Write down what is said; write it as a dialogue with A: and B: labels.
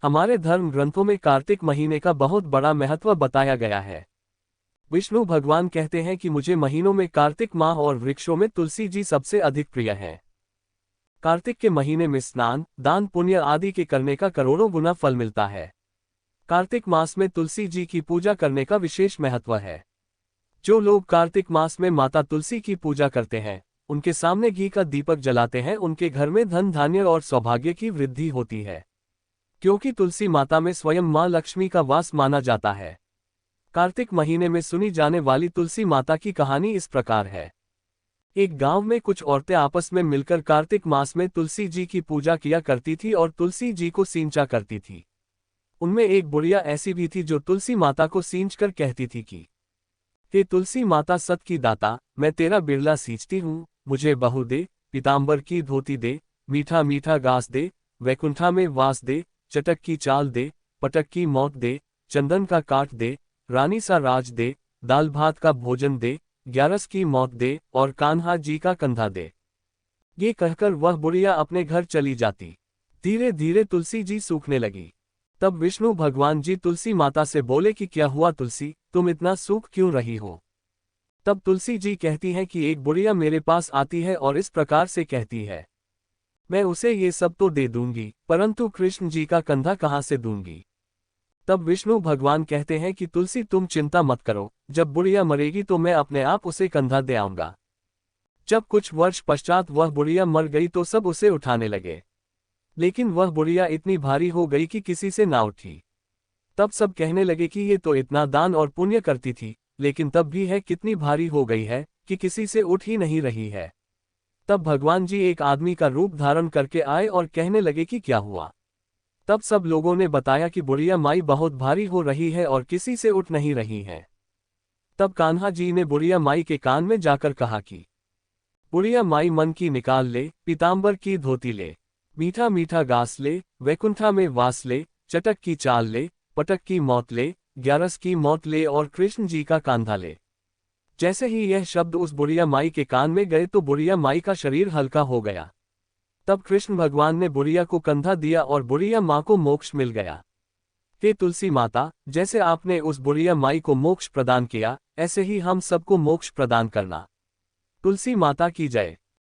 A: हमारे धर्म ग्रंथों में कार्तिक महीने का बहुत बड़ा महत्व बताया गया है। विष्णु भगवान कहते हैं कि मुझे महीनों में कार्तिक माह और वृक्षों में तुलसी जी सबसे अधिक प्रिय हैं। कार्तिक के महीने में स्नान, दान पुण्य आदि के करने का करोड़ों गुना फल मिलता है। कार्तिक मास में तुलसी जी की पूजा करने का विशेष महत्व है। जो लोग कार्तिक मास में माता तुलसी की पूजा करते हैं, उनके सामने घी का दीपक जलाते हैं, उनके घर में धन धान्य और सौभाग्य की वृद्धि होती है। क्योंकि तुलसी माता में स्वयं मां लक्ष्मी का वास माना जाता है। कार्तिक महीने में सुनी जाने वाली तुलसी माता की कहानी इस प्रकार है। एक गांव में कुछ औरतें आपस में मिलकर कार्तिक मास में तुलसी जी की पूजा किया करती थी और तुलसी जी को सींचा करती थी। उनमें एक बुढ़िया ऐसी भी थी जो तुलसी माता को सींचकर कहती थी कि हे तुलसी माता सत की दाता, मैं तेरा बिरला सींचती हूँ, मुझे बहू दे, पीतांबर की धोती दे, मीठा मीठा घास दे, वैकुंठा में वास दे, चटक की चाल दे, पटक की मौत दे, चंदन का काट दे, रानी सा राज दे, दाल भात का भोजन दे, ग्यारस की मौत दे और कान्हा जी का कंधा दे। ये कहकर वह बुढ़िया अपने घर चली जाती। धीरे धीरे तुलसी जी सूखने लगी। तब विष्णु भगवान जी तुलसी माता से बोले कि क्या हुआ तुलसी, तुम इतना सूख क्यों रही हो। तब तुलसी जी कहती हैं कि एक बुढ़िया मेरे पास आती है और इस प्रकार से कहती है, मैं उसे ये सब तो दे दूंगी, परंतु कृष्ण जी का कंधा कहाँ से दूंगी। तब विष्णु भगवान कहते हैं कि तुलसी तुम चिंता मत करो, जब बुढ़िया मरेगी तो मैं अपने आप उसे कंधा दे आऊंगा। जब कुछ वर्ष पश्चात वह बुढ़िया मर गई तो सब उसे उठाने लगे, लेकिन वह बुढ़िया इतनी भारी हो गई कि किसी से ना उठी। तब सब कहने लगे कि ये तो इतना दान और पुण्य करती थी, लेकिन तब भी है कितनी भारी हो गई है कि किसी से उठ ही नहीं रही है। तब भगवान जी एक आदमी का रूप धारण करके आए और कहने लगे कि क्या हुआ। तब सब लोगों ने बताया कि बुढ़िया माई बहुत भारी हो रही है और किसी से उठ नहीं रही है। तब कान्हा जी ने बुढ़िया माई के कान में जाकर कहा कि बुढ़िया माई मन की निकाल ले, पीतांबर की धोती ले, मीठा मीठा घास ले, वैकुंठा में वास ले, चटक की चाल ले, पटक की मौत ले, ग्यारस की मौत ले और कृष्ण जी का कांधा ले। जैसे ही यह शब्द उस बुढ़िया माई के कान में गए तो बुढ़िया माई का शरीर हल्का हो गया। तब कृष्ण भगवान ने बुढ़िया को कंधा दिया और बुढ़िया माँ को मोक्ष मिल गया। हे तुलसी माता, जैसे आपने उस बुढ़िया माई को मोक्ष प्रदान किया, ऐसे ही हम सबको मोक्ष प्रदान करना। तुलसी माता की जय।